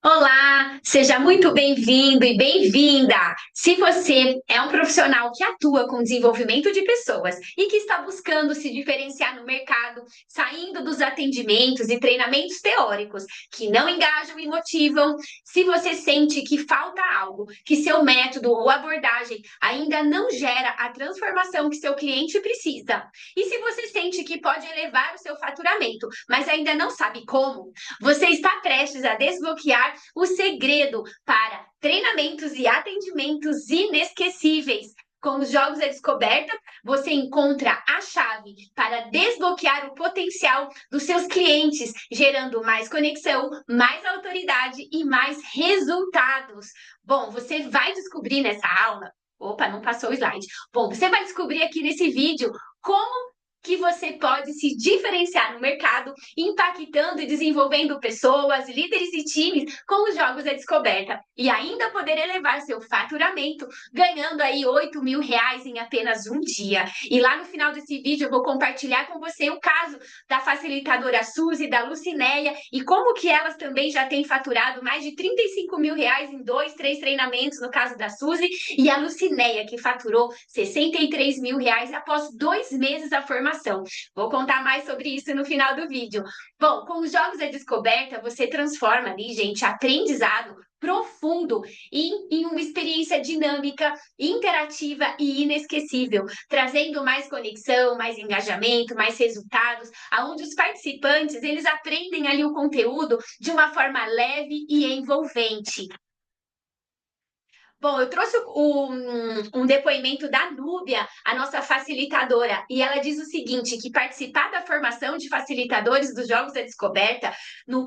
Olá, seja muito bem-vindo e bem-vinda! Se você é um profissional que atua com desenvolvimento de pessoas e que está buscando se diferenciar no mercado, saindo dos atendimentos e treinamentos teóricos que não engajam e motivam, se você sente que falta algo, que seu método ou abordagem ainda não gera a transformação que seu cliente precisa, e se você sente que pode elevar o seu faturamento, mas ainda não sabe como, você está prestes a desbloquear o segredo para treinamentos e atendimentos inesquecíveis. Com os Jogos da Descoberta, você encontra a chave para desbloquear o potencial dos seus clientes, gerando mais conexão, mais autoridade e mais resultados. Bom, você vai descobrir nessa aula. Opa, não passou o slide. Bom, você vai descobrir aqui nesse vídeo como que você pode se diferenciar no mercado, impactando e desenvolvendo pessoas, líderes e times com os Jogos da Descoberta. E ainda poder elevar seu faturamento, ganhando aí R$ 8.000 em apenas um dia. E lá no final desse vídeo eu vou compartilhar com você o caso da facilitadora Suzy, da Lucinéia, e como que elas também já têm faturado mais de R$ 35.000 em 2, 3 treinamentos, no caso da Suzy, e a Lucinéia, que faturou R$ 63.000 após 2 meses da formação. Vou contar mais sobre isso no final do vídeo. Bom, com os Jogos da Descoberta, você transforma ali, gente, aprendizado profundo em uma experiência dinâmica, interativa e inesquecível, trazendo mais conexão, mais engajamento, mais resultados, aonde os participantes, eles aprendem ali o conteúdo de uma forma leve e envolvente. Bom, eu trouxe um depoimento da Núbia, a nossa facilitadora, e ela diz o seguinte, que participar da formação de facilitadores dos Jogos da Descoberta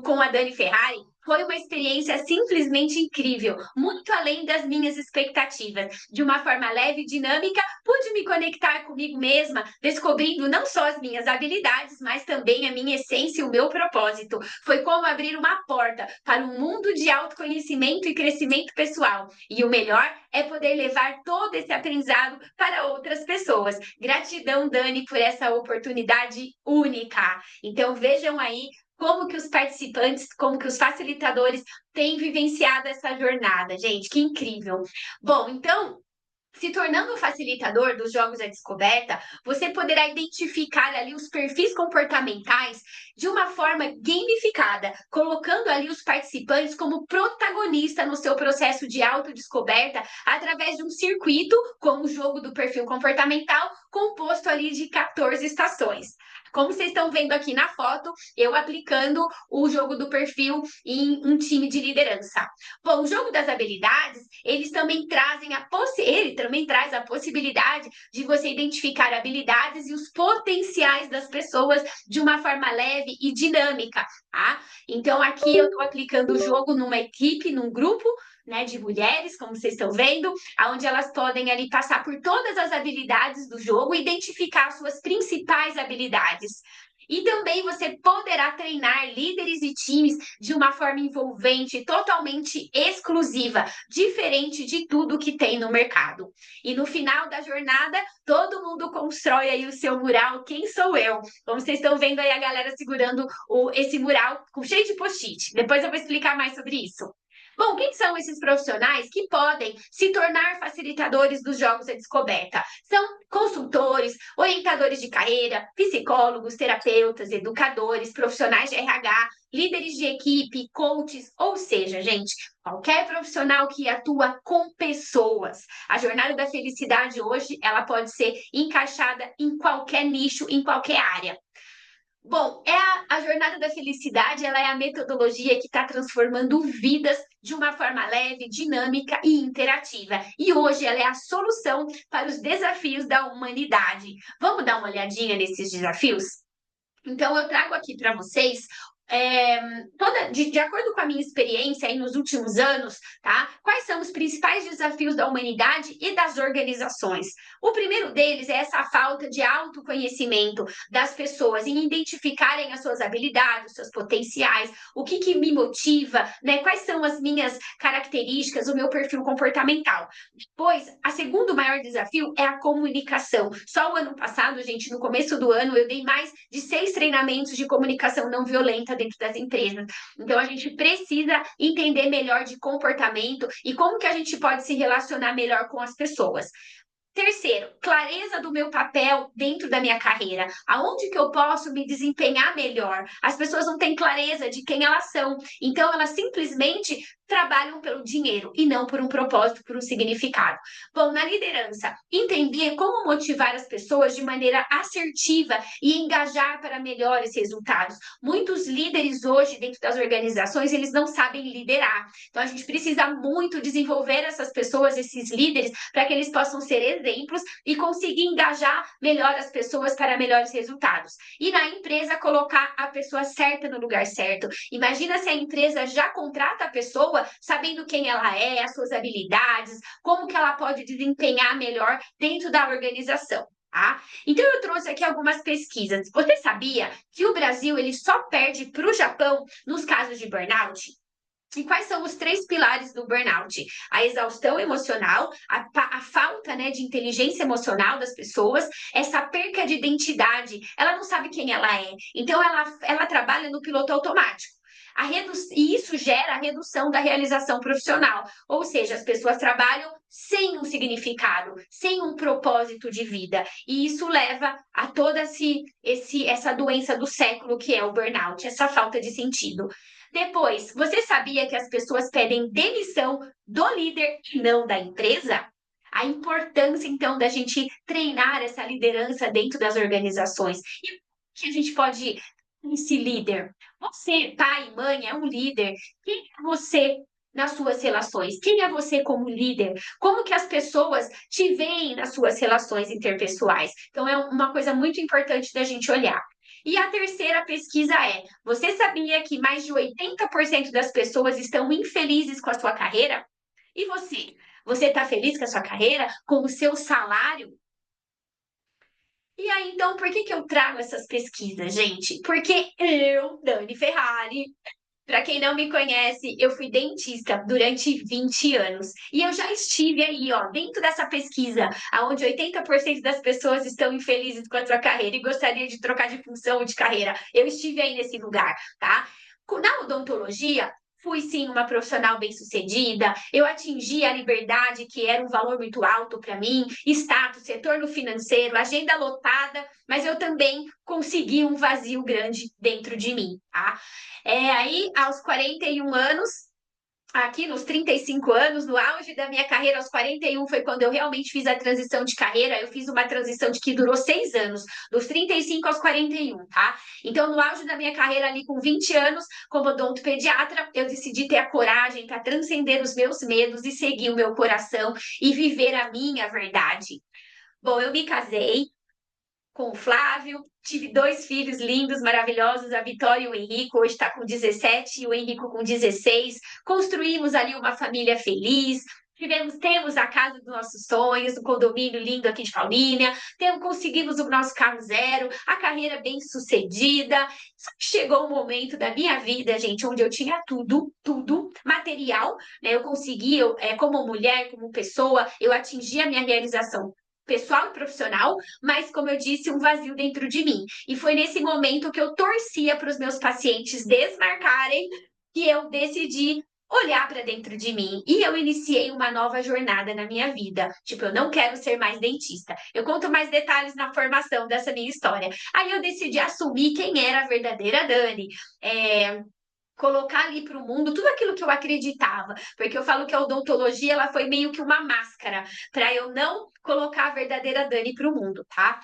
com a Dani Ferrari foi uma experiência simplesmente incrível, muito além das minhas expectativas. De uma forma leve e dinâmica, pude me conectar comigo mesma, descobrindo não só as minhas habilidades, mas também a minha essência e o meu propósito. Foi como abrir uma porta para um mundo de autoconhecimento e crescimento pessoal. E o melhor é poder levar todo esse aprendizado para outras pessoas. Gratidão, Dani, por essa oportunidade única. Então, vejam aí como que os participantes, como que os facilitadores têm vivenciado essa jornada, gente, que incrível. Bom, então, se tornando um facilitador dos Jogos da Descoberta, você poderá identificar ali os perfis comportamentais de uma forma gamificada, colocando ali os participantes como protagonista no seu processo de autodescoberta através de um circuito com o jogo do perfil comportamental composto ali de 14 estações. Como vocês estão vendo aqui na foto, eu aplicando o jogo do perfil em um time de liderança. Bom, o jogo das habilidades, ele também traz a possibilidade de você identificar habilidades e os potenciais das pessoas de uma forma leve e dinâmica, tá? Então, aqui eu estou aplicando o jogo numa equipe, num grupo, né, de mulheres, como vocês estão vendo, onde elas podem ali passar por todas as habilidades do jogo e identificar suas principais habilidades. E também você poderá treinar líderes e times de uma forma envolvente, totalmente exclusiva, diferente de tudo que tem no mercado. E no final da jornada, todo mundo constrói aí o seu mural, quem sou eu? Como vocês estão vendo aí a galera segurando esse mural cheio de post-it. Depois eu vou explicar mais sobre isso. Bom, quem são esses profissionais que podem se tornar facilitadores dos Jogos da Descoberta? São consultores, orientadores de carreira, psicólogos, terapeutas, educadores, profissionais de RH, líderes de equipe, coaches, ou seja, gente, qualquer profissional que atua com pessoas. A jornada da felicidade hoje, ela pode ser encaixada em qualquer nicho, em qualquer área. Bom, a jornada da felicidade, ela é a metodologia que está transformando vidas de uma forma leve, dinâmica e interativa. E hoje ela é a solução para os desafios da humanidade. Vamos dar uma olhadinha nesses desafios? Então, eu trago aqui para vocês, de acordo com a minha experiência aí nos últimos anos, tá? Quais são os principais desafios da humanidade e das organizações? O primeiro deles é essa falta de autoconhecimento das pessoas em identificarem as suas habilidades, os seus potenciais, o que que me motiva, né? Quais são as minhas características, o meu perfil comportamental. Pois, a segundo maior desafio é a comunicação. Só o ano passado, gente, no começo do ano, eu dei mais de 6 treinamentos de comunicação não violenta dentro das empresas. Então, a gente precisa entender melhor de comportamento e como que a gente pode se relacionar melhor com as pessoas. Terceiro, clareza do meu papel dentro da minha carreira. Aonde que eu posso me desempenhar melhor? As pessoas não têm clareza de quem elas são. Então, elas simplesmente trabalham pelo dinheiro e não por um propósito, por um significado. Bom, na liderança, entender como motivar as pessoas de maneira assertiva e engajar para melhores resultados. Muitos líderes hoje dentro das organizações, eles não sabem liderar. Então, a gente precisa muito desenvolver essas pessoas, esses líderes, para que eles possam ser exemplos e conseguir engajar melhor as pessoas para melhores resultados. E na empresa, colocar a pessoa certa no lugar certo. Imagina se a empresa já contrata a pessoa sabendo quem ela é, as suas habilidades, como que ela pode desempenhar melhor dentro da organização. Tá? Então eu trouxe aqui algumas pesquisas. Você sabia que o Brasil ele só perde para o Japão nos casos de burnout? E quais são os três pilares do burnout? A exaustão emocional, a falta, né, de inteligência emocional das pessoas, essa perca de identidade. Ela não sabe quem ela é. Então, ela trabalha no piloto automático. E isso gera a redução da realização profissional. Ou seja, as pessoas trabalham sem um significado, sem um propósito de vida. E isso leva a toda essa doença do século que é o burnout, essa falta de sentido. Depois, você sabia que as pessoas pedem demissão do líder e não da empresa? A importância, então, da gente treinar essa liderança dentro das organizações. E como que a gente pode esse líder? Você, pai, mãe, é um líder. Quem é você nas suas relações? Quem é você como líder? Como que as pessoas te veem nas suas relações interpessoais? Então, é uma coisa muito importante da gente olhar. E a terceira pesquisa é: você sabia que mais de 80% das pessoas estão infelizes com a sua carreira? E você? Você está feliz com a sua carreira? Com o seu salário? E aí, então, por que que eu trago essas pesquisas, gente? Porque eu, Dani Ferrari, para quem não me conhece, eu fui dentista durante 20 anos. E eu já estive aí, ó, dentro dessa pesquisa, onde 80% das pessoas estão infelizes com a sua carreira e gostaria de trocar de função ou de carreira. Eu estive aí nesse lugar, tá? Na odontologia, fui sim uma profissional bem-sucedida, eu atingi a liberdade, que era um valor muito alto para mim, status, retorno financeiro, agenda lotada, mas eu também consegui um vazio grande dentro de mim, tá? Aí, aos 41 anos, aqui nos 35 anos, no auge da minha carreira, aos 41 foi quando eu realmente fiz a transição de carreira. Eu fiz uma transição de que durou 6 anos, dos 35 aos 41, tá? Então, no auge da minha carreira, ali com 20 anos, como odontopediatra, eu decidi ter a coragem para transcender os meus medos e seguir o meu coração e viver a minha verdade. Bom, eu me casei com o Flávio. Tive dois filhos lindos, maravilhosos, a Vitória e o Henrico. Hoje está com 17 e o Henrico com 16. Construímos ali uma família feliz. Temos a casa dos nossos sonhos, um condomínio lindo aqui de Paulínia. Conseguimos o nosso carro zero, a carreira bem sucedida. Só que chegou um momento da minha vida, gente, onde eu tinha tudo, tudo material, né? Eu consegui, como mulher, como pessoa, eu atingi a minha realização pessoal e profissional, mas, como eu disse, um vazio dentro de mim. E foi nesse momento que eu torcia para os meus pacientes desmarcarem que eu decidi olhar para dentro de mim e eu iniciei uma nova jornada na minha vida. Tipo, eu não quero ser mais dentista. Eu conto mais detalhes na formação dessa minha história. Aí eu decidi assumir quem era a verdadeira Dani. Colocar ali para o mundo tudo aquilo que eu acreditava, porque eu falo que a odontologia ela foi meio que uma máscara para eu não colocar a verdadeira Dani para o mundo, tá?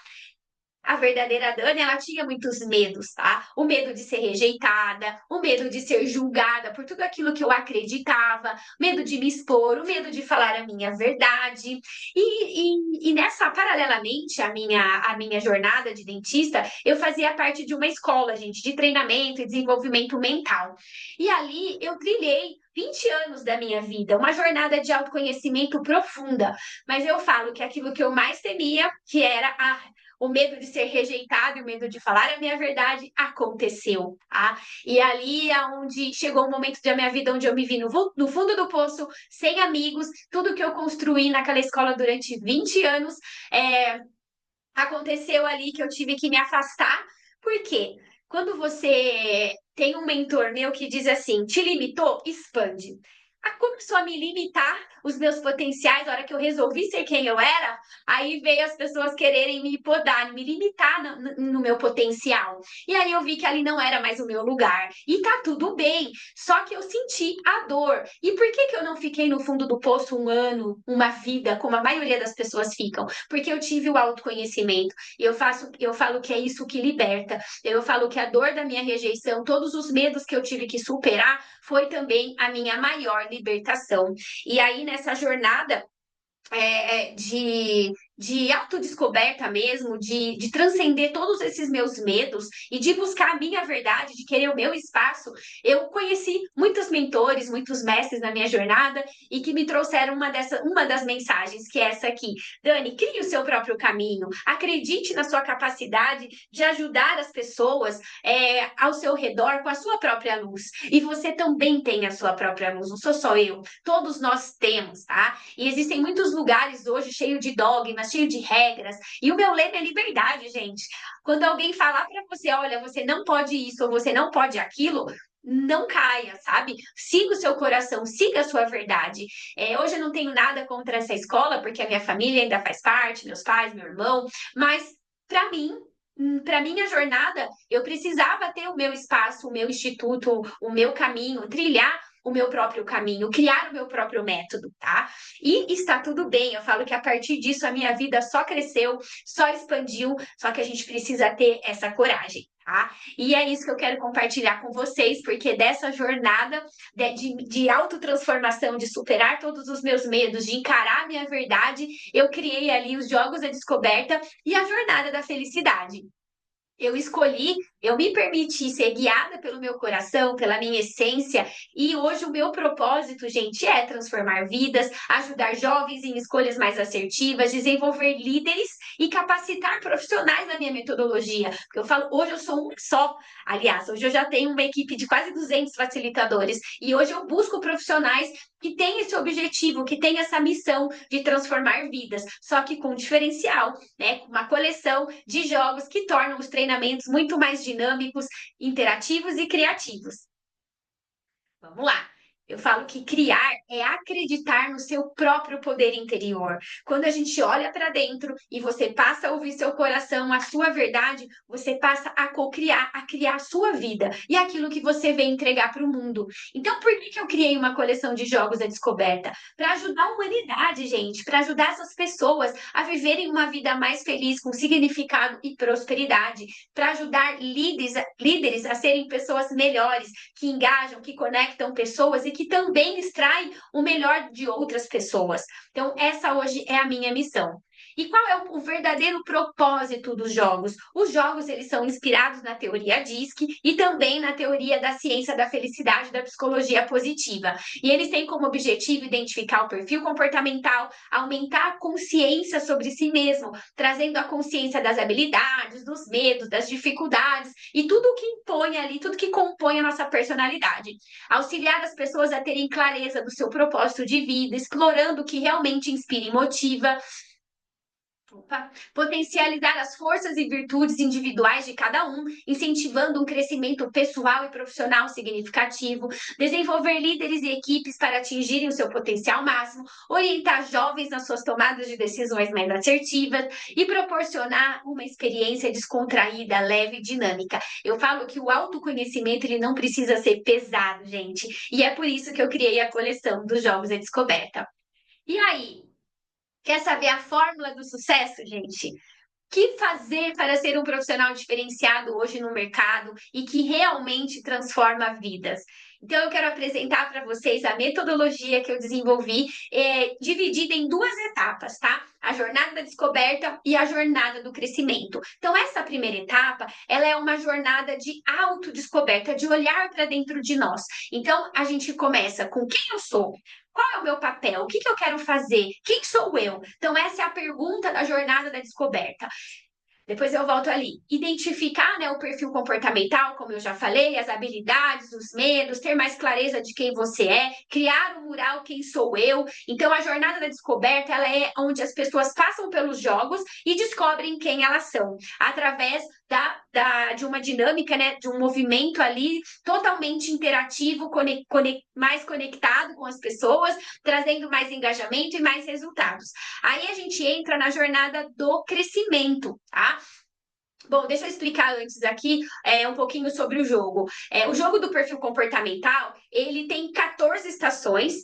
A verdadeira Dani, ela tinha muitos medos, tá? O medo de ser rejeitada, o medo de ser julgada por tudo aquilo que eu acreditava, medo de me expor, o medo de falar a minha verdade. E nessa, paralelamente à minha jornada de dentista, eu fazia parte de uma escola, gente, de treinamento e desenvolvimento mental. E ali eu trilhei 20 anos da minha vida, uma jornada de autoconhecimento profunda. Mas eu falo que aquilo que eu mais temia, que era o medo de ser rejeitado e o medo de falar a minha verdade aconteceu, tá? E ali é onde chegou um momento da minha vida onde eu me vi no fundo do poço, sem amigos, tudo que eu construí naquela escola durante 20 anos, aconteceu ali que eu tive que me afastar. Por quê? quando você tem um mentor meu que diz assim, te limitou, expande. Começou a me limitar os meus potenciais, na hora que eu resolvi ser quem eu era, aí veio as pessoas quererem me podar, me limitar no meu potencial. E aí eu vi que ali não era mais o meu lugar. E tá tudo bem, só que eu senti a dor. E por que que eu não fiquei no fundo do poço um ano, uma vida, como a maioria das pessoas ficam? Porque eu tive o autoconhecimento. E eu falo que é isso que liberta. Eu falo que a dor da minha rejeição, todos os medos que eu tive que superar, foi também a minha maior libertação. E aí, nessa jornada de autodescoberta mesmo, de transcender todos esses meus medos e de buscar a minha verdade, de querer o meu espaço, eu conheci muitos mentores, muitos mestres na minha jornada e que me trouxeram uma das mensagens, que é essa aqui. Dani, crie o seu próprio caminho, acredite na sua capacidade de ajudar as pessoas ao seu redor com a sua própria luz. E você também tem a sua própria luz, não sou só eu, todos nós temos, tá? E existem muitos lugares hoje cheios de dogmas, cheio de regras. E o meu lema é liberdade, gente. Quando alguém falar para você, olha, você não pode isso ou você não pode aquilo, não caia, sabe? Siga o seu coração, siga a sua verdade. Hoje eu não tenho nada contra essa escola, porque a minha família ainda faz parte, meus pais, meu irmão, mas para mim. Para minha jornada, eu precisava ter o meu espaço, o meu instituto, o meu caminho, trilhar o meu próprio caminho, criar o meu próprio método, tá? E está tudo bem, eu falo que a partir disso a minha vida só cresceu, só expandiu, só que a gente precisa ter essa coragem. Tá? E é isso que eu quero compartilhar com vocês, porque dessa jornada de autotransformação, de superar todos os meus medos, de encarar a minha verdade, eu criei ali os Jogos da Descoberta e a Jornada da Felicidade. Eu escolhi, eu me permiti ser guiada pelo meu coração, pela minha essência, e hoje o meu propósito, gente, é transformar vidas, ajudar jovens em escolhas mais assertivas, desenvolver líderes e capacitar profissionais na minha metodologia. Porque eu falo, hoje eu sou um só. Aliás, hoje eu já tenho uma equipe de quase 200 facilitadores, e hoje eu busco profissionais que têm esse objetivo, que têm essa missão de transformar vidas, só que com diferencial, né? Uma coleção de jogos que tornam os treinamentos muito mais dinâmicos, interativos e criativos. Vamos lá. Eu falo que criar é acreditar no seu próprio poder interior. Quando a gente olha para dentro e você passa a ouvir seu coração, a sua verdade, você passa a co-criar, a criar a sua vida e aquilo que você vem entregar para o mundo. Então, por que eu criei uma coleção de jogos à descoberta? Para ajudar a humanidade, gente, para ajudar essas pessoas a viverem uma vida mais feliz, com significado e prosperidade, para ajudar líderes a serem pessoas melhores, que engajam, que conectam pessoas e que também extraem o melhor de outras pessoas. Então, essa hoje é a minha missão. E qual é o verdadeiro propósito dos jogos? Os jogos, eles são inspirados na teoria DISC e também na teoria da ciência da felicidade, da psicologia positiva. E eles têm como objetivo identificar o perfil comportamental, aumentar a consciência sobre si mesmo, trazendo a consciência das habilidades, dos medos, das dificuldades e tudo o que impõe ali, tudo que compõe a nossa personalidade. Auxiliar as pessoas a terem clareza do seu propósito de vida, explorando o que realmente inspira e motiva. Potencializar as forças e virtudes individuais de cada um, incentivando um crescimento pessoal e profissional significativo, desenvolver líderes e equipes para atingirem o seu potencial máximo, orientar jovens nas suas tomadas de decisões mais assertivas e proporcionar uma experiência descontraída, leve e dinâmica. Eu falo que o autoconhecimento ele não precisa ser pesado, gente, e é por isso que eu criei a coleção dos Jogos à Descoberta. E aí, quer saber a fórmula do sucesso, gente? O que fazer para ser um profissional diferenciado hoje no mercado e que realmente transforma vidas? Então, eu quero apresentar para vocês a metodologia que eu desenvolvi, dividida em duas etapas, tá? A jornada da descoberta e a jornada do crescimento. Então, essa primeira etapa, ela é uma jornada de autodescoberta, de olhar para dentro de nós. Então, a gente começa com quem eu sou, qual é o meu papel? O que eu quero fazer? Quem sou eu? Então, essa é a pergunta da jornada da descoberta. Depois eu volto ali. Identificar, né, o perfil comportamental, como eu já falei, as habilidades, os medos, ter mais clareza de quem você é, criar um mural quem sou eu. Então, a jornada da descoberta, ela é onde as pessoas passam pelos jogos e descobrem quem elas são, através de uma dinâmica, né, de um movimento ali totalmente interativo, mais conectado com as pessoas, trazendo mais engajamento e mais resultados. Aí a gente entra na jornada do crescimento, tá? Bom, deixa eu explicar antes aqui um pouquinho sobre o jogo. O jogo do perfil comportamental, ele tem 14 estações,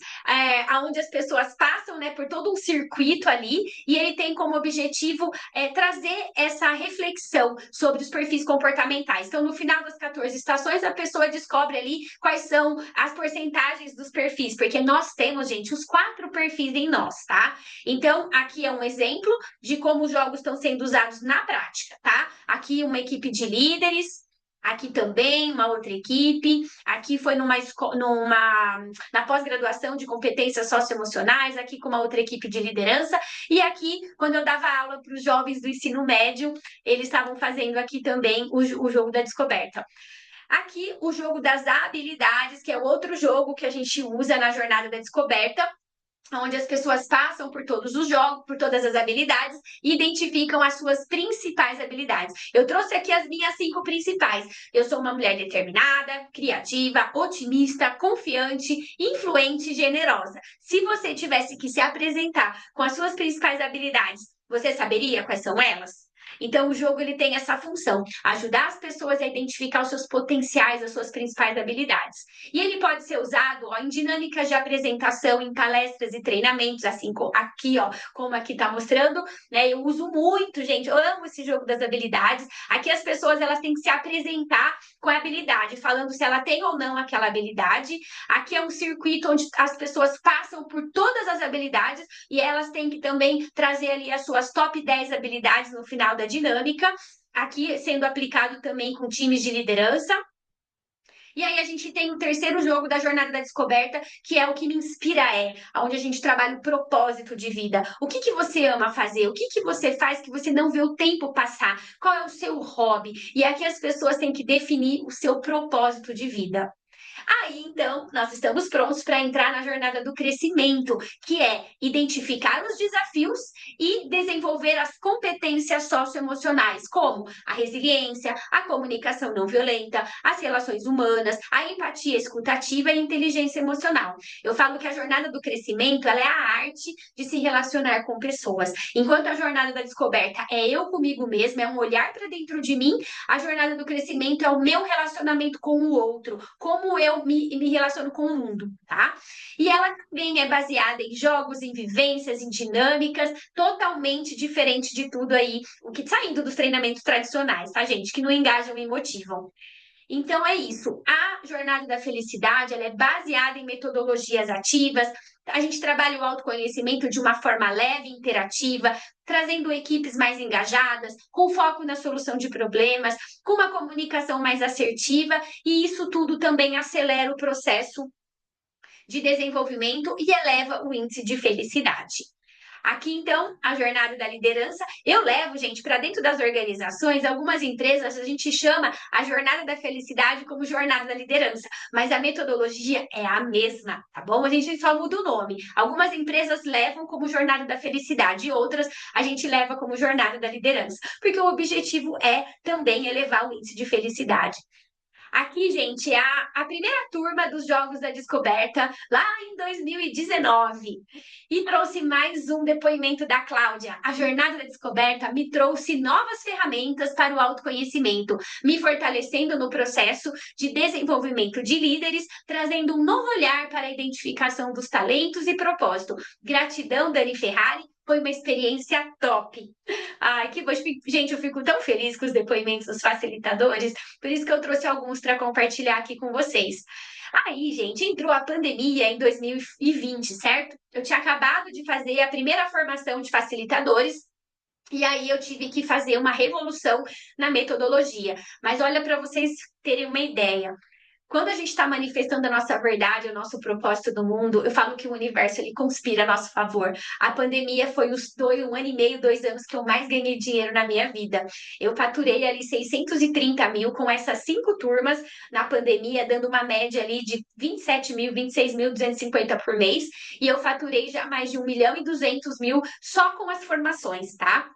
onde as pessoas passam, né, por todo um circuito ali, e ele tem como objetivo trazer essa reflexão sobre os perfis comportamentais. Então, no final das 14 estações, a pessoa descobre ali quais são as porcentagens dos perfis, porque nós temos, gente, os 4 perfis em nós, tá? Então, aqui é um exemplo de como os jogos estão sendo usados na prática, tá? Aqui uma equipe de líderes, aqui também uma outra equipe, aqui foi na pós-graduação de competências socioemocionais, aqui com uma outra equipe de liderança, e aqui, quando eu dava aula para os jovens do ensino médio, eles estavam fazendo aqui também o jogo da descoberta. Aqui, o jogo das habilidades, que é outro jogo que a gente usa na jornada da descoberta, onde as pessoas passam por todos os jogos, por todas as habilidades e identificam as suas principais habilidades. Eu trouxe aqui as minhas 5 principais. Eu sou uma mulher determinada, criativa, otimista, confiante, influente e generosa. Se você tivesse que se apresentar com as suas principais habilidades, você saberia quais são elas? Então, o jogo ele tem essa função, ajudar as pessoas a identificar os seus potenciais, as suas principais habilidades. E ele pode ser usado em dinâmicas de apresentação, em palestras e treinamentos, assim aqui, como aqui está mostrando, né? Eu uso muito, gente, eu amo esse jogo das habilidades. Aqui as pessoas elas têm que se apresentar com a habilidade, falando se ela tem ou não aquela habilidade. Aqui é um circuito onde as pessoas passam por todas as habilidades e elas têm que também trazer ali as suas top 10 habilidades no final da dinâmica. Aqui sendo aplicado também com times de liderança. E aí a gente tem o terceiro jogo da jornada da descoberta, que é o que me inspira onde a gente trabalha o propósito de vida. O que que você ama fazer? O que que você faz que você não vê o tempo passar? Qual é o seu hobby? E aqui as pessoas têm que definir o seu propósito de vida. Aí, então, nós estamos prontos para entrar na jornada do crescimento, que é identificar os desafios e desenvolver as competências socioemocionais, como a resiliência, a comunicação não violenta, as relações humanas, a empatia escutativa e a inteligência emocional. Eu falo que a jornada do crescimento, ela é a arte de se relacionar com pessoas. Enquanto a jornada da descoberta é eu comigo mesma, é um olhar para dentro de mim, a jornada do crescimento é o meu relacionamento com o outro, como eu me relaciono com o mundo, tá? E ela também é baseada em jogos, em vivências, em dinâmicas, totalmente diferente de tudo aí, o que saindo dos treinamentos tradicionais, tá, gente? Que não engajam e motivam. Então é isso. A jornada da felicidade, ela é baseada em metodologias ativas. A gente trabalha o autoconhecimento de uma forma leve, interativa, trazendo equipes mais engajadas, com foco na solução de problemas, com uma comunicação mais assertiva, e isso tudo também acelera o processo de desenvolvimento e eleva o índice de felicidade. Aqui, então, a jornada da liderança. Eu levo, gente, para dentro das organizações, algumas empresas a gente chama a jornada da felicidade como jornada da liderança, mas a metodologia é a mesma, tá bom? A gente só muda o nome. Algumas empresas levam como jornada da felicidade e outras a gente leva como jornada da liderança, porque o objetivo é também elevar o índice de felicidade. Aqui, gente, é a primeira turma dos Jogos da Descoberta, lá em 2019. E trouxe mais um depoimento da Cláudia. A Jornada da Descoberta me trouxe novas ferramentas para o autoconhecimento, me fortalecendo no processo de desenvolvimento de líderes, trazendo um novo olhar para a identificação dos talentos e propósito. Gratidão, Dani Ferrari. Foi uma experiência top. Ai, que bom. Gente, eu fico tão feliz com os depoimentos dos facilitadores, por isso que eu trouxe alguns para compartilhar aqui com vocês. Aí, gente, entrou a pandemia em 2020, certo? Eu tinha acabado de fazer a primeira formação de facilitadores. E aí eu tive que fazer uma revolução na metodologia. Mas olha para vocês terem uma ideia. Quando a gente está manifestando a nossa verdade, o nosso propósito do mundo, eu falo que o universo ele conspira a nosso favor. A pandemia foi um ano e meio, 2 anos que eu mais ganhei dinheiro na minha vida. Eu faturei ali 630 mil com essas 5 turmas na pandemia, dando uma média ali de 27 mil, 26.250 por mês. E eu faturei já mais de 1.200.000 só com as formações, tá?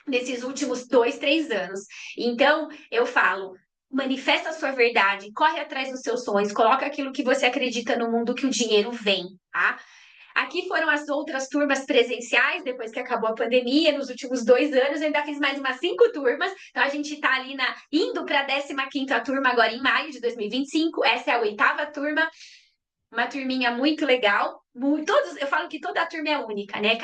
nesses últimos 2, 3 anos. Então, eu falo, manifesta a sua verdade, corre atrás dos seus sonhos, coloca aquilo que você acredita no mundo que o dinheiro vem, tá? Aqui foram as outras turmas presenciais, depois que acabou a pandemia, nos últimos 2 anos, eu ainda fiz mais umas 5 turmas. Então, a gente está ali indo para a 15ª turma agora em maio de 2025. Essa é a 8ª turma, uma turminha muito legal. Todos, eu falo que toda turma é única, né?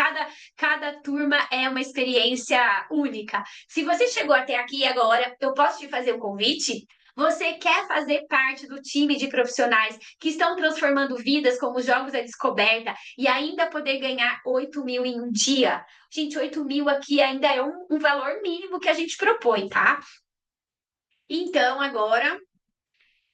Cada turma é uma experiência única. Se você chegou até aqui agora, eu posso te fazer um convite? Você quer fazer parte do time de profissionais que estão transformando vidas com os Jogos da Descoberta e ainda poder ganhar 8 mil em um dia? Gente, 8 mil aqui ainda é um valor mínimo que a gente propõe, tá? Então, agora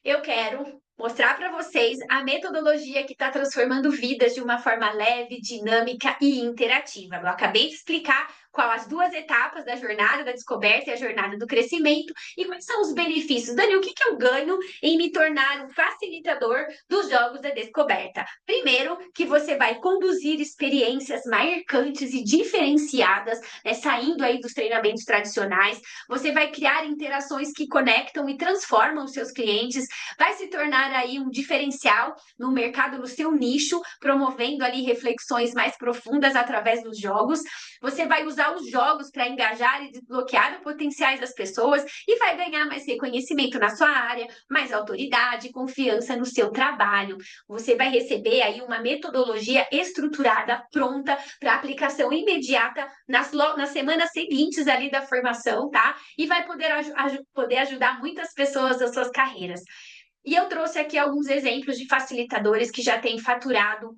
eu quero mostrar para vocês a metodologia que está transformando vidas de uma forma leve, dinâmica e interativa. Eu acabei de explicar qual as 2 etapas da jornada da descoberta e a jornada do crescimento e quais são os benefícios. Dani, o que eu ganho em me tornar um facilitador dos jogos da descoberta? Primeiro, que você vai conduzir experiências marcantes e diferenciadas, né, saindo aí dos treinamentos tradicionais. Você vai criar interações que conectam e transformam os seus clientes, vai se tornar aí um diferencial no mercado, no seu nicho, promovendo ali reflexões mais profundas através dos jogos. Você vai usar os jogos para engajar e desbloquear os potenciais das pessoas e vai ganhar mais reconhecimento na sua área, mais autoridade, confiança no seu trabalho. Você vai receber aí uma metodologia estruturada, pronta para aplicação imediata nas semanas seguintes ali da formação, tá? E vai poder ajudar muitas pessoas nas suas carreiras. E eu trouxe aqui alguns exemplos de facilitadores que já têm faturado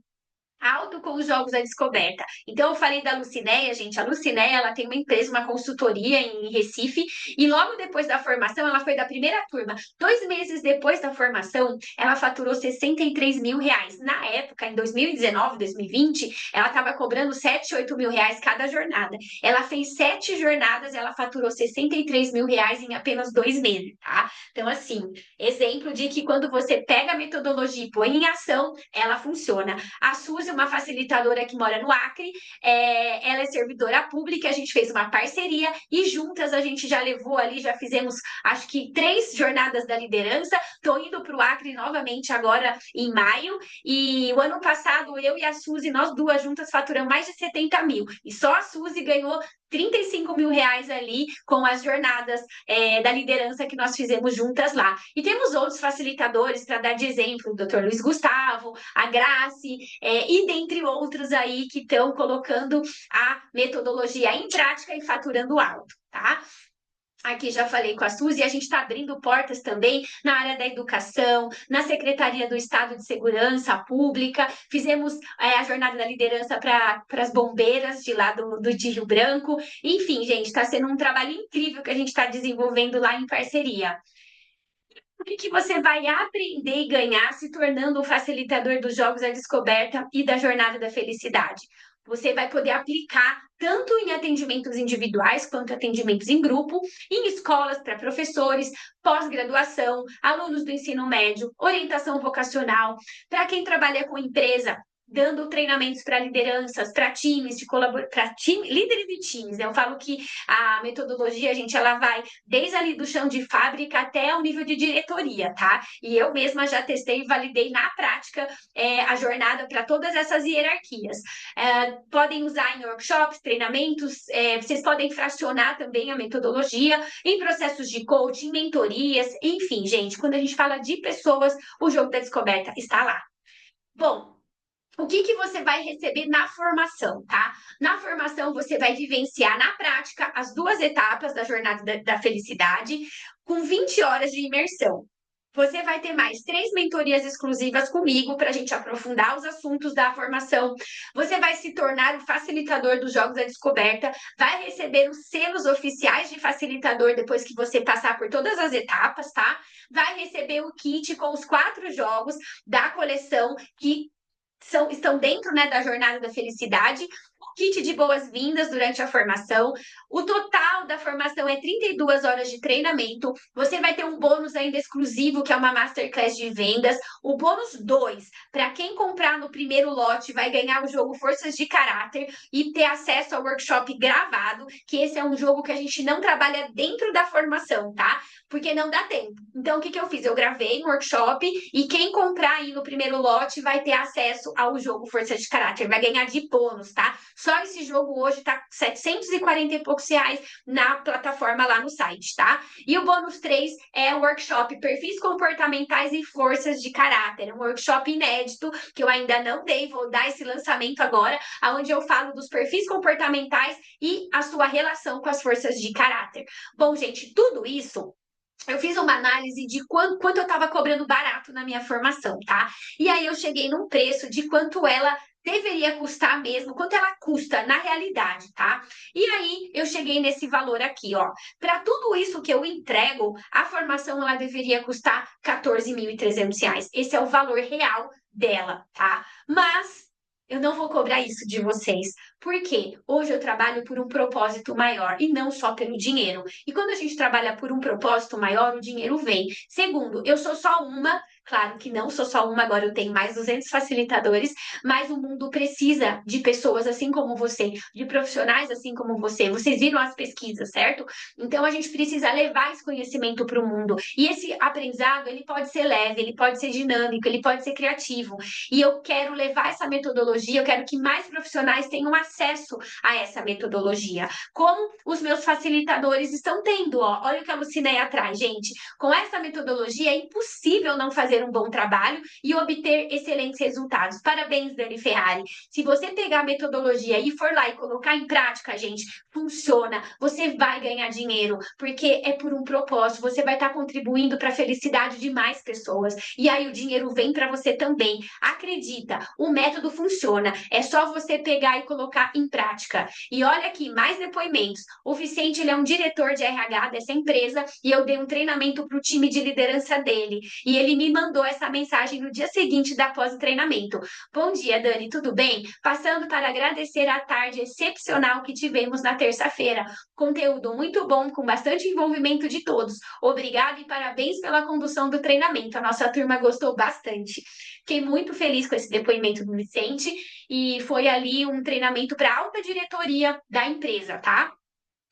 alto com os jogos à descoberta. Então, eu falei da Lucinéia, gente. A Lucinéia, ela tem uma empresa, uma consultoria em Recife, e logo depois da formação, ela foi da primeira turma. 2 meses depois da formação, ela faturou 63 mil reais. Na época, em 2019, 2020, ela estava cobrando 7, 8 mil reais cada jornada. Ela fez 7 jornadas, ela faturou 63 mil reais em apenas 2 meses, tá? Então, assim, exemplo de que quando você pega a metodologia e põe em ação, ela funciona. A Suzy, uma facilitadora que mora no Acre, ela é servidora pública, a gente fez uma parceria e juntas a gente já levou ali, já fizemos acho que 3 jornadas da liderança. Estou indo para o Acre novamente agora em maio, e o ano passado eu e a Suzy, nós duas juntas faturamos mais de 70 mil, e só a Suzy ganhou 35 mil reais ali com as jornadas da liderança que nós fizemos juntas lá. E temos outros facilitadores para dar de exemplo, o Dr. Luiz Gustavo, a Grace, e dentre outros aí que estão colocando a metodologia em prática e faturando alto, tá? Aqui já falei com a Suzy, a gente está abrindo portas também na área da educação, na Secretaria do Estado de Segurança Pública. Fizemos a jornada da liderança para as bombeiras de lá de Rio Branco. Enfim, gente, está sendo um trabalho incrível que a gente está desenvolvendo lá em parceria. O que você vai aprender e ganhar se tornando um facilitador dos jogos da descoberta e da jornada da felicidade? Você vai poder aplicar tanto em atendimentos individuais quanto atendimentos em grupo, em escolas para professores, pós-graduação, alunos do ensino médio, orientação vocacional, para quem trabalha com empresa, dando treinamentos para lideranças, para times de colaboração, líderes de times. Eu falo que a metodologia, gente, ela vai desde ali do chão de fábrica até o nível de diretoria, tá? E eu mesma já testei e validei na prática a jornada para todas essas hierarquias. Podem usar em workshops, treinamentos, vocês podem fracionar também a metodologia em processos de coaching, mentorias, enfim, gente, quando a gente fala de pessoas, o jogo da descoberta está lá. Bom, o que você vai receber na formação, tá? Na formação, você vai vivenciar na prática as 2 etapas da jornada da felicidade, com 20 horas de imersão. Você vai ter mais 3 mentorias exclusivas comigo para a gente aprofundar os assuntos da formação. Você vai se tornar o facilitador dos Jogos da Descoberta, vai receber os selos oficiais de facilitador depois que você passar por todas as etapas, tá? Vai receber o kit com os 4 jogos da coleção que estão dentro, né, da jornada da felicidade. o kit de boas-vindas durante a formação. O total da formação é 32 horas de treinamento. Você vai ter um bônus ainda exclusivo, que é uma Masterclass de vendas. O bônus 2, para quem comprar no primeiro lote, vai ganhar o jogo Forças de Caráter e ter acesso ao workshop gravado, que esse é um jogo que a gente não trabalha dentro da formação, tá? Porque não dá tempo. Então, o que eu fiz? Eu gravei um workshop e quem comprar aí no primeiro lote vai ter acesso ao jogo Força de Caráter, vai ganhar de bônus, tá? Só esse jogo hoje tá 740 e poucos reais na plataforma lá no site, tá? E o bônus 3 é o workshop Perfis Comportamentais e Forças de Caráter. É um workshop inédito que eu ainda não dei, vou dar esse lançamento agora, onde eu falo dos perfis comportamentais e a sua relação com as forças de caráter. Bom, gente, tudo isso eu fiz uma análise de quanto eu estava cobrando barato na minha formação, tá? E aí eu cheguei num preço de quanto ela deveria custar mesmo, quanto ela custa na realidade, tá? E aí eu cheguei nesse valor aqui, ó. Para tudo isso que eu entrego, a formação ela deveria custar R$ 14.300. Esse é o valor real dela, tá? Mas eu não vou cobrar isso de vocês, porque hoje eu trabalho por um propósito maior e não só pelo dinheiro. E quando a gente trabalha por um propósito maior, o dinheiro vem. Segundo, eu sou só uma, claro que não sou só uma, agora eu tenho mais 200 facilitadores, mas o mundo precisa de pessoas assim como você, de profissionais assim como você. Vocês viram as pesquisas, certo? Então a gente precisa levar esse conhecimento para o mundo. E esse aprendizado, ele pode ser leve, ele pode ser dinâmico, ele pode ser criativo. E eu quero levar essa metodologia, eu quero que mais profissionais tenham acesso a essa metodologia, como os meus facilitadores estão tendo, ó. Olha o que a Lucinéia atrás, gente. Com essa metodologia é impossível não fazer um bom trabalho e obter excelentes resultados. Parabéns, Dani Ferrari. Se você pegar a metodologia e for lá e colocar em prática, gente, funciona. Você vai ganhar dinheiro, porque é por um propósito. Você vai estar contribuindo para a felicidade de mais pessoas. E aí o dinheiro vem para você também. Acredita, o método funciona. É só você pegar e colocar em prática. E olha aqui, mais depoimentos. O Vicente, ele é um diretor de RH dessa empresa e eu dei um treinamento para o time de liderança dele. E ele me mandou essa mensagem no dia seguinte da pós-treinamento. Bom dia, Dani, tudo bem? Passando para agradecer a tarde excepcional que tivemos na terça-feira. Conteúdo muito bom, com bastante envolvimento de todos. Obrigada e parabéns pela condução do treinamento. A nossa turma gostou bastante. Fiquei muito feliz com esse depoimento do Vicente e foi ali um treinamento para alta diretoria da empresa, tá?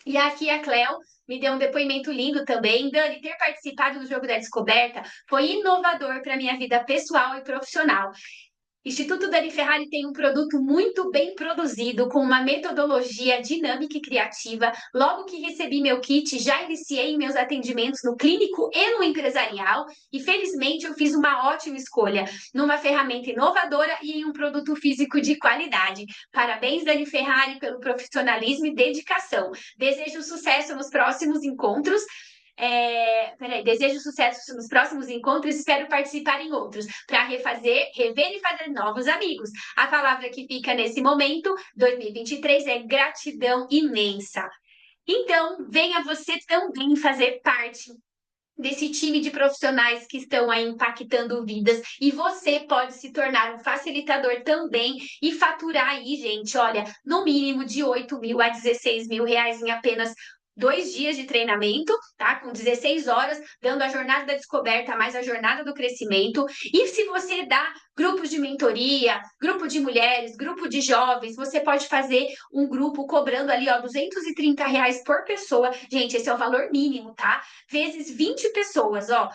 E aqui a Cleo me deu um depoimento lindo também. Dani, ter participado do Jogo da Descoberta foi inovador para minha vida pessoal e profissional. Instituto Dani Ferrari tem um produto muito bem produzido, com uma metodologia dinâmica e criativa. Logo que recebi meu kit, já iniciei meus atendimentos no clínico e no empresarial, e felizmente eu fiz uma ótima escolha numa ferramenta inovadora e em um produto físico de qualidade. Parabéns, Dani Ferrari, pelo profissionalismo e dedicação. Desejo sucesso nos próximos encontros. Desejo sucesso nos próximos encontros, espero participar em outros, para rever e fazer novos amigos. A palavra que fica nesse momento, 2023, é gratidão imensa. Então, venha você também fazer parte desse time de profissionais que estão aí impactando vidas, e você pode se tornar um facilitador também e faturar aí, gente, olha, no mínimo de 8.000 a 16.000 reais em apenas 2 dias de treinamento, tá? Com 16 horas, dando a jornada da descoberta mais a jornada do crescimento. E se você dá grupos de mentoria, grupo de mulheres, grupo de jovens, você pode fazer um grupo cobrando ali, ó, R$ 230 por pessoa. Gente, esse é o valor mínimo, tá? Vezes 20 pessoas, ó.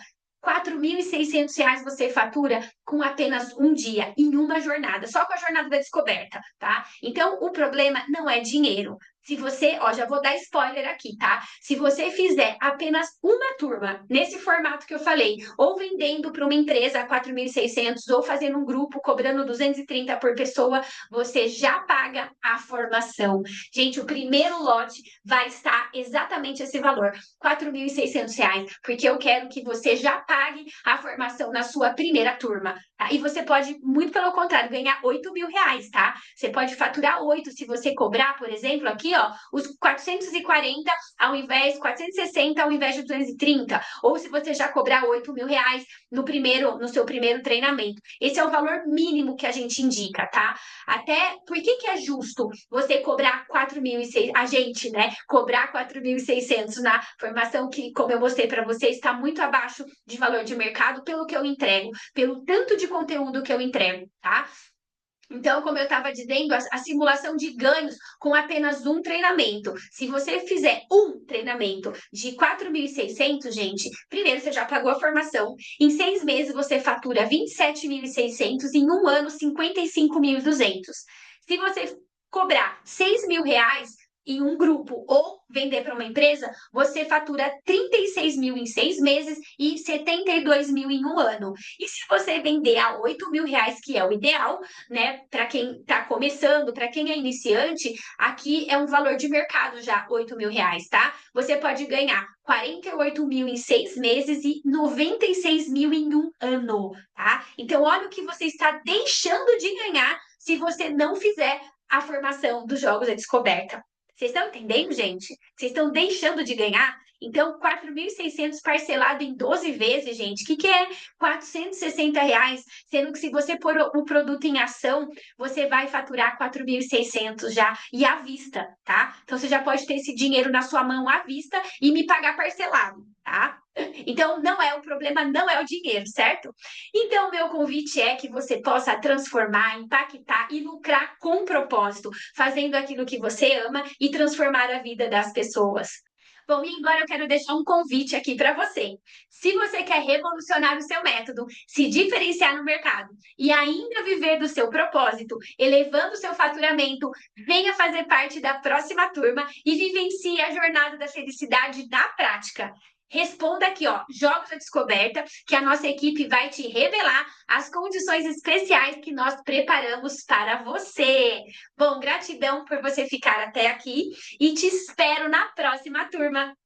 R$ 4.600 você fatura com apenas um dia, em uma jornada, só com a jornada da descoberta, tá? Então, o problema não é dinheiro. Se você, ó, já vou dar spoiler aqui, tá? Se você fizer apenas uma turma nesse formato que eu falei, ou vendendo para uma empresa a 4.600, ou fazendo um grupo cobrando 230 por pessoa, você já paga a formação. Gente, o primeiro lote vai estar exatamente esse valor, R$ 4.600, porque eu quero que você já pague a formação na sua primeira turma, tá? E você pode, muito pelo contrário, ganhar R$ 8.000, tá? Você pode faturar 8 se você cobrar, por exemplo, aqui, ó, os 440 ao invés, 460 ao invés de 230. Ou se você já cobrar R$ 8.000 no seu primeiro treinamento. Esse é o valor mínimo que a gente indica, tá? Até, por que é justo você cobrar 4.600, a gente, né, cobrar 4.600 na formação que, como eu mostrei para vocês, está muito abaixo de valor de mercado pelo que eu entrego, pelo tanto de conteúdo que eu entrego, tá? Então, como eu estava dizendo, a simulação de ganhos com apenas um treinamento. Se você fizer um treinamento de 4.600, gente, primeiro você já pagou a formação. Em 6 meses você fatura 27.600, em um ano 55.200. Se você cobrar R$ 6.000 em um grupo ou vender para uma empresa, você fatura 36 mil em 6 meses e 72 mil em um ano. E se você vender a R$ 8.000, que é o ideal, né, para quem está começando, para quem é iniciante, aqui é um valor de mercado já, R$ 8.000, tá? Você pode ganhar 48 mil em 6 meses e 96 mil em um ano, tá? Então, olha o que você está deixando de ganhar se você não fizer a formação dos Jogos da Descoberta. Vocês estão entendendo, gente? Vocês estão deixando de ganhar? Então, 4.600 parcelado em 12 vezes, gente, o que é R$ 460? Sendo que se você pôr o produto em ação, você vai faturar 4.600 já, e à vista, tá? Então, você já pode ter esse dinheiro na sua mão à vista e me pagar parcelado, tá? Então, não é o problema, não é o dinheiro, certo? Então, meu convite é que você possa transformar, impactar e lucrar com propósito, fazendo aquilo que você ama e transformar a vida das pessoas. Bom, e agora eu quero deixar um convite aqui para você. Se você quer revolucionar o seu método, se diferenciar no mercado e ainda viver do seu propósito, elevando o seu faturamento, venha fazer parte da próxima turma e vivencie a jornada da felicidade na prática. Responda aqui, ó, Jogos da Descoberta, que a nossa equipe vai te revelar as condições especiais que nós preparamos para você. Bom, gratidão por você ficar até aqui e te espero na próxima turma.